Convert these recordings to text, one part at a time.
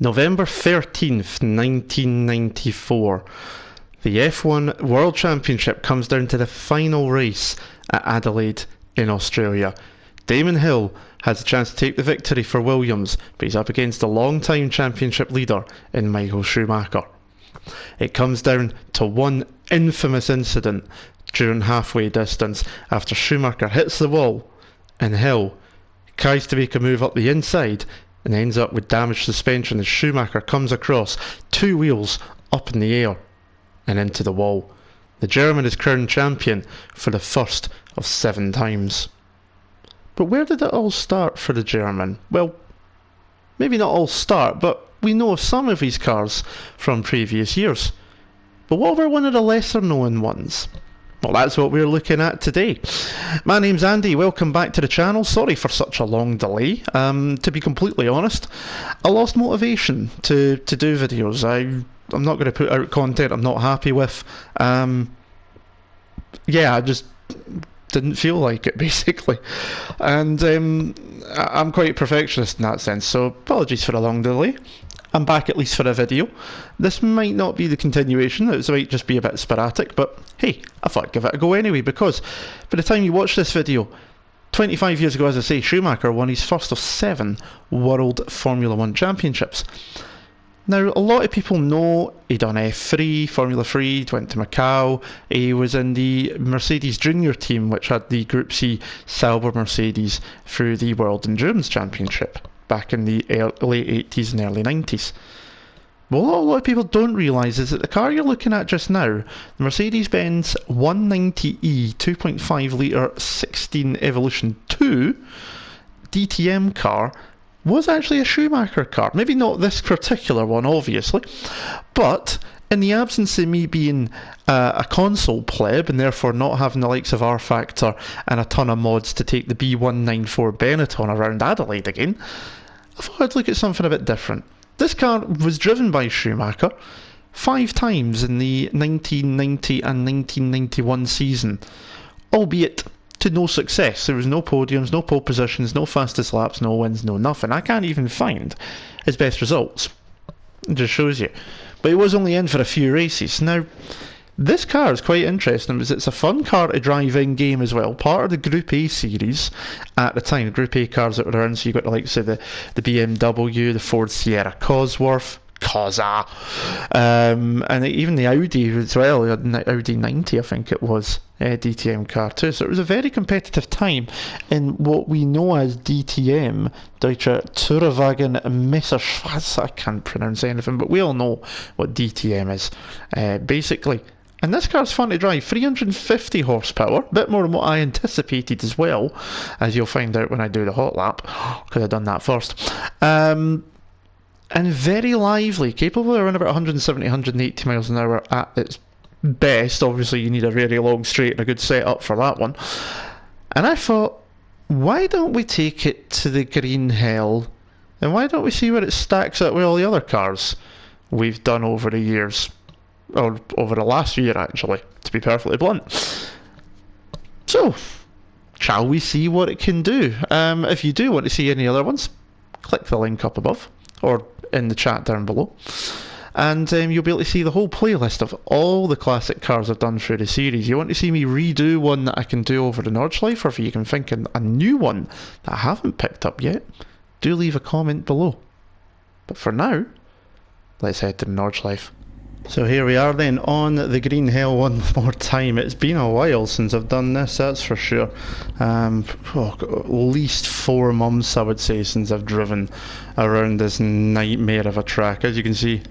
November 13th, 1994. The F1 World Championship comes down to the final race at Adelaide in Australia. Damon Hill has a chance to take the victory for Williams, but he's up against a long-time championship leader in Michael Schumacher. It comes down to one infamous incident during halfway distance after Schumacher hits the wall and Hill tries to make a move up the inside and ends up with damaged suspension as Schumacher comes across two wheels up in the air and into the wall. The German is crowned champion for the first of 7 times. But where did it all start for the German? Well, maybe not all start, but we know of some of his cars from previous years. But what were one of the lesser known ones? Well, that's what we're looking at today. My name's Andy, welcome back to the channel. Sorry for such a long delay. To be completely honest, I lost motivation to do videos. I'm not going to put out content I'm not happy with. I just didn't feel like it, basically. And I'm quite a perfectionist in that sense, so apologies for the long delay. I'm back at least for a video. This might not be the continuation, it might just be a bit sporadic, but hey, I thought I'd give it a go anyway, because by the time you watch this video, 25 years ago, as I say, Schumacher won his first of 7 World Formula 1 Championships. Now, a lot of people know he done F3, Formula 3, went to Macau. He was in the Mercedes Junior team, which had the Group C Sauber Mercedes through the World Endurance Championship back in the late 80s and early 90s. Well, what a lot of people don't realise is that the car you're looking at just now, the Mercedes-Benz E190 2.5 litre 16 Evolution 2 DTM car, was actually a Schumacher car. Maybe not this particular one, obviously, but in the absence of me being a console pleb and therefore not having the likes of R-Factor and a ton of mods to take the B194 Benetton around Adelaide again, I thought I'd look at something a bit different. This car was driven by Schumacher 5 times in the 1990 and 1991 season, albeit to no success. There was no podiums, no pole positions, no fastest laps, no wins, no nothing. I can't even find his best results. It just shows you. But he was only in for a few races. Now, this car is quite interesting because it's a fun car to drive in game as well. Part of the Group A series at the time, the Group A cars that were around, so you got the likes of the BMW, the Ford Sierra Cosworth, and even the Audi as well. The Audi 90, I think it was, DTM car too. So it was a very competitive time in what we know as DTM, Deutsche Tourenwagen Messerschmitt. I can't pronounce anything, but we all know what DTM is, basically. And this car's fun to drive, 350 horsepower, a bit more than what I anticipated as well, as you'll find out when I do the hot lap. Could have done that first. And very lively, capable of around about 170, 180 miles an hour at its best. Obviously you need a very long straight and a good setup for that one. And I thought, why don't we take it to the green hell, and why don't we see where it stacks up with all the other cars we've done over the years, or over the last year actually, to be perfectly blunt. So, shall we see what it can do? If you do want to see any other ones, click the link up above, or in the chat down below, and you'll be able to see the whole playlist of all the classic cars I've done through the series. You want to see me redo one that I can do over the Nordschlife, or if you can think of a new one that I haven't picked up yet, do leave a comment below. But for now, let's head to the Nordschlife. So here we are then on the green hell one more time. It's been a while since I've done this, that's for sure. At least 4 months I would say since I've driven around this nightmare of a track. As you can see,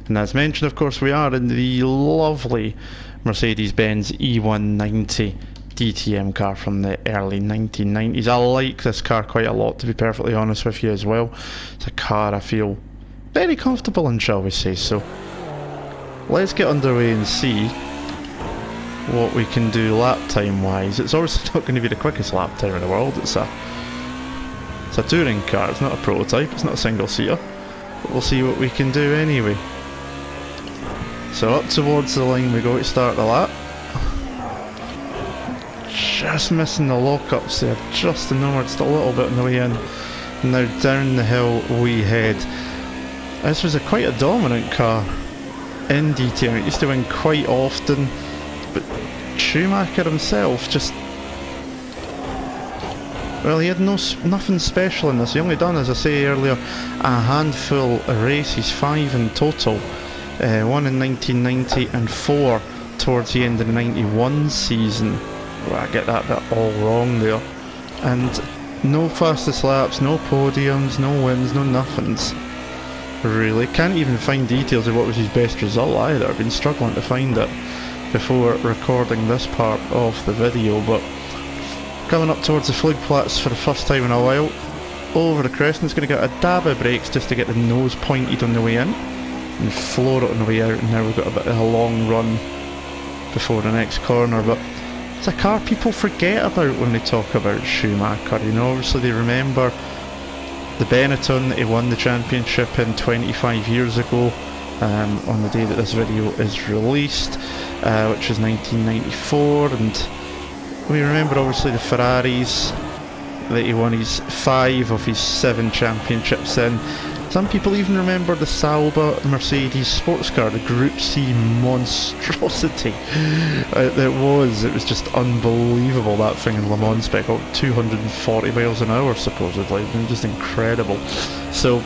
and as mentioned, of course, we are in the lovely Mercedes-Benz E190 DTM car from the early 1990s. I like this car quite a lot, to be perfectly honest with you as well. It's a car I feel very comfortable in, shall we say. So let's get underway and see what we can do lap time wise. It's obviously not going to be the quickest lap time in the world. It's a touring car, it's not a prototype, it's not a single seater, but we'll see what we can do anyway. So up towards the line we go to start the lap. Just missing the lockups there, just inwards, a little bit on the way in. Now down the hill we head. This was quite a dominant car in DTM. It used to win quite often, but Schumacher himself just... Well, he had nothing special in this. He only done, as I say earlier, a handful of races, 5 in total. One in 1990 and 4 towards the end of the 91 season. Well, I get that bit all wrong there. And no fastest laps, no podiums, no wins, no nothings. Really, can't even find details of what was his best result either. I've been struggling to find it before recording this part of the video, but coming up towards the Flugplatz for the first time in a while, over the crest, and it's going to get a dab of brakes just to get the nose pointed on the way in and floor it on the way out, and now we've got a bit of a long run before the next corner. But it's a car people forget about when they talk about Schumacher, you know. Obviously they remember the Benetton that he won the championship in 25 years ago, on the day that this video is released, which is 1994, and we remember obviously the Ferraris that he won his 5 of his 7 championships in. Some people even remember the Sauber Mercedes sports car, the Group C monstrosity it was just unbelievable, that thing in Le Mans spec, 240 miles an hour supposedly, just incredible. So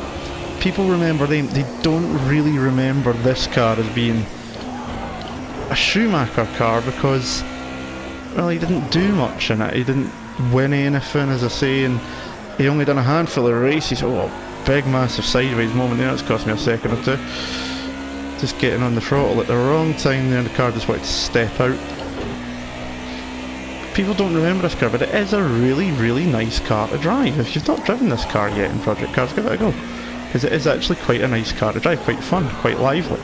people remember them, they don't really remember this car as being a Schumacher car because, well, he didn't do much in it, he didn't win anything, as I say, and he only done a handful of races. Big massive sideways moment there, it's cost me a second or two. Just getting on the throttle at the wrong time there, the car just wanted to step out. People don't remember this car, but it is a really nice car to drive. If you've not driven this car yet in Project Cars, give it a go, because it is actually quite a nice car to drive, quite fun, quite lively.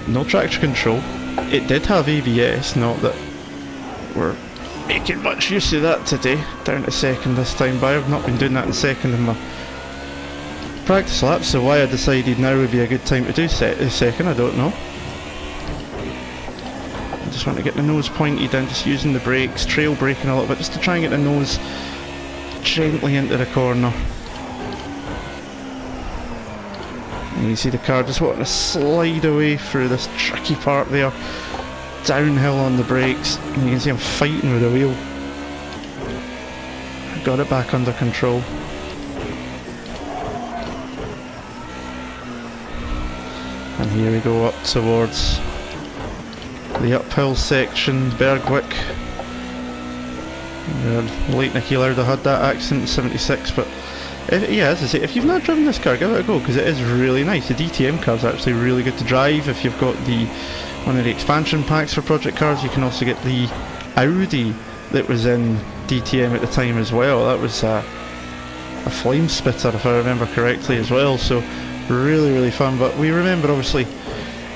No traction control. It did have ABS, not that we're making much use of that today. Down to second this time by. I've not been doing that in second in my practice laps, so why I decided now would be a good time to do second, I don't know. I just want to get the nose pointed and just using the brakes, trail braking a little bit, just to try and get the nose gently into the corner. And you see the car just wanting to slide away through this tricky part there. Downhill on the brakes, and you can see I'm fighting with the wheel. Got it back under control. And here we go up towards the uphill section, Bergwick. Late Nicky Lauda had that accident in 76, but as I say, if you've not driven this car, give it a go, because it is really nice. The DTM car is actually really good to drive. If you've got one of the expansion packs for Project Cars, you can also get the Audi that was in DTM at the time as well. That was a flame spitter, if I remember correctly, as well. So really fun. But we remember, obviously,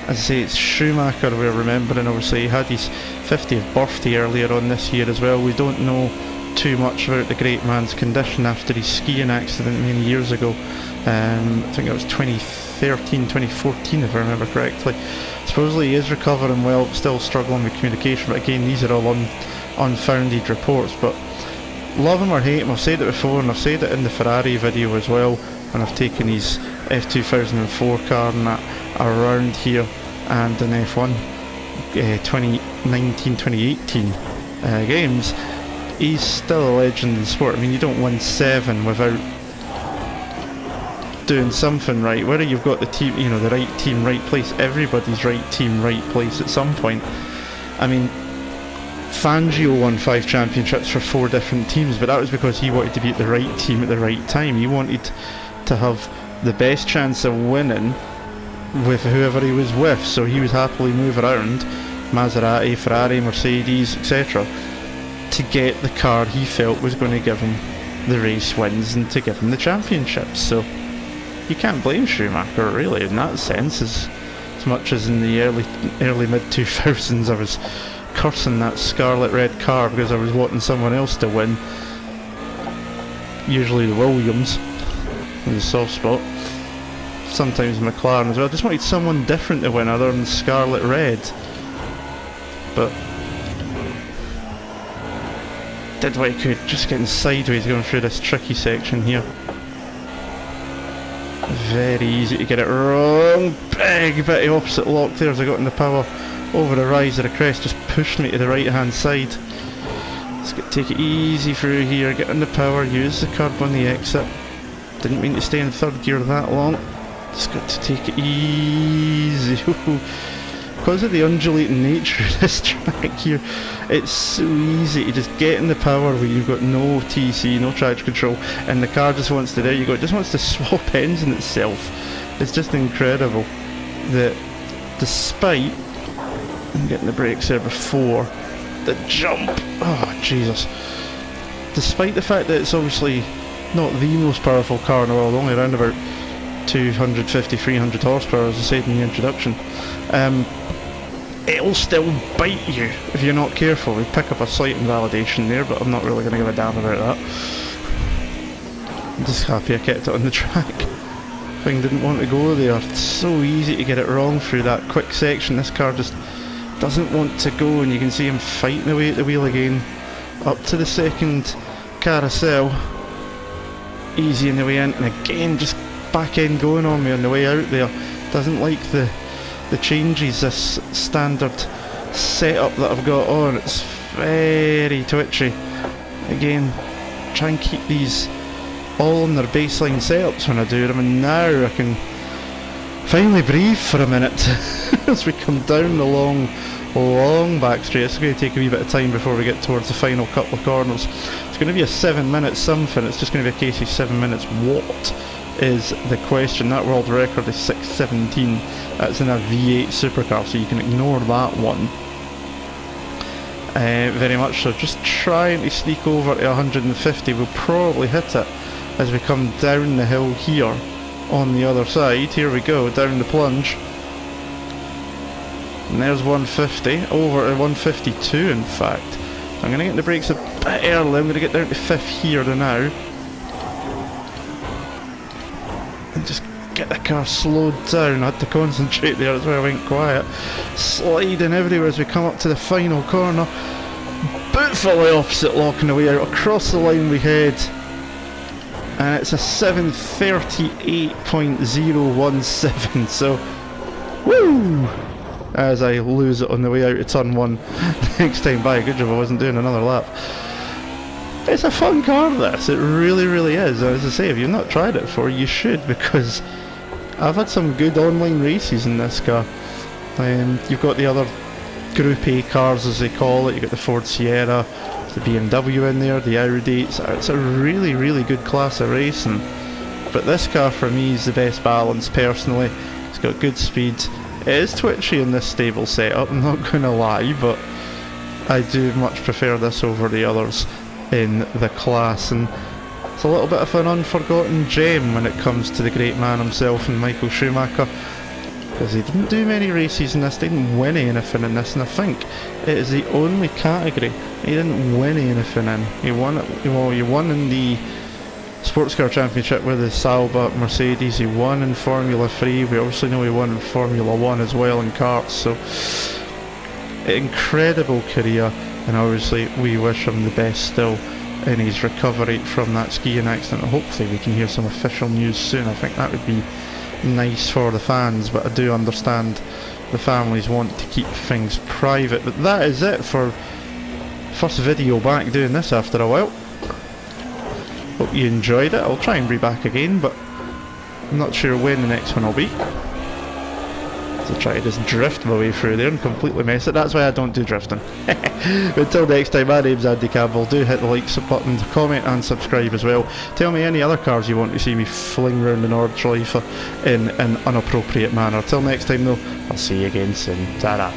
as I say, it's Schumacher we're remembering. Obviously he had his 50th birthday earlier on this year as well. We don't know too much about the great man's condition after his skiing accident many years ago. I think it was 2013, 2014 if I remember correctly. Supposedly he is recovering well, still struggling with communication, but again, these are all unfounded reports. But love him or hate him, I've said it before, and I've said it in the Ferrari video as well, and I've taken his F2004 car and that around here, and in F1 2019-2018 games. He's still a legend in the sport. I mean, you don't win 7 without doing something right. Whether you've got the team, you know, the right team, right place, everybody's right team, right place at some point. I mean, Fangio won 5 championships for 4 different teams, but that was because he wanted to be at the right team at the right time. He wanted to have the best chance of winning with whoever he was with, so he was happily move around Maserati, Ferrari, Mercedes, etc. to get the car he felt was going to give him the race wins and to give him the championships. So you can't blame Schumacher really in that sense, as much as in the early mid 2000s I was cursing that scarlet red car because I was wanting someone else to win, usually the Williams, with a soft spot, sometimes McLaren as well. I just wanted someone different to win other than scarlet red, but did what he could, just getting sideways going through this tricky section here. Very easy to get it wrong. Big bit of opposite lock there as I got in the power over the rise of the crest, just pushed me to the right hand side. Let's take it easy through here, get in the power, use the curb on the exit. Didn't mean to stay in third gear that long. Just got to take it easy. Because of the undulating nature of this track here, it's so easy to just get in the power where you've got no TC, no traction control, and the car just wants to, there you go, it just wants to swap ends in itself. It's just incredible that despite, I'm getting the brakes there before, the jump, oh Jesus, despite the fact that it's obviously not the most powerful car in the world, only around about 250-300 horsepower as I said in the introduction, it'll still bite you if you're not careful. We pick up a slight invalidation there, but I'm not really going to give a damn about that. I'm just happy I kept it on the track. Thing didn't want to go there. It's so easy to get it wrong through that quick section. This car just doesn't want to go, and you can see him fighting away at the wheel again up to the second carousel. Easy in the way in, and again just back end going on me on the way out there. Doesn't like the changes, this standard setup that I've got on. It's very twitchy. Again, try and keep these all on their baseline setups when I do them, and now I can finally breathe for a minute as we come down the long back straight. It's going to take a wee bit of time before we get towards the final couple of corners. It's going to be a 7 minute something. It's just going to be a case of 7 minutes. What is the question? That world record is 6:17. That's in a V8 supercar, so you can ignore that one. Very much so. Just trying to sneak over to 150. We'll probably hit it as we come down the hill here on the other side. Here we go, down the plunge. And there's 150, over to 152 in fact. I'm going to get the brakes a bit early. I'm going to get down to 5th here now. And just get the car slowed down. I had to concentrate there, that's why I went quiet. Sliding everywhere as we come up to the final corner. Beautifully opposite lock on the way out. Across the line we head. And it's a 7:38.017, so woo! As I lose it on the way out of turn 1 next time by. Good job I wasn't doing another lap. It's a fun car this, it really is. As I say, if you've not tried it before, you should, because I've had some good online races in this car. You've got the other Group A cars as they call it, you've got the Ford Sierra, the BMW in there, the Audi. It's a really good class of racing, but this car for me is the best balance personally. It's got good speed. It is twitchy in this stable setup, I'm not going to lie, but I do much prefer this over the others in the class, and it's a little bit of an unforgotten gem when it comes to the great man himself and Michael Schumacher, because he didn't do many races in this, didn't win anything in this, and I think it is the only category he didn't win anything in. He won it, well, he won in the Sports Car Championship with the Sauber Mercedes, he won in Formula 3, we obviously know he won in Formula 1 as well in karts, so incredible career, and obviously we wish him the best still in his recovery from that skiing accident. Hopefully we can hear some official news soon. I think that would be nice for the fans, but I do understand the families want to keep things private. But that is it for first video back doing this after a while. Hope you enjoyed it. I'll try and be back again, but I'm not sure when the next one will be. So try to just drift my way through there and completely mess it. That's why I don't do drifting. Until next time, my name's Andy Campbell. Do hit the like button, comment and subscribe as well. Tell me any other cars you want to see me fling round the Nordschlife in an inappropriate manner. Till next time though, I'll see you again soon. Ta-da.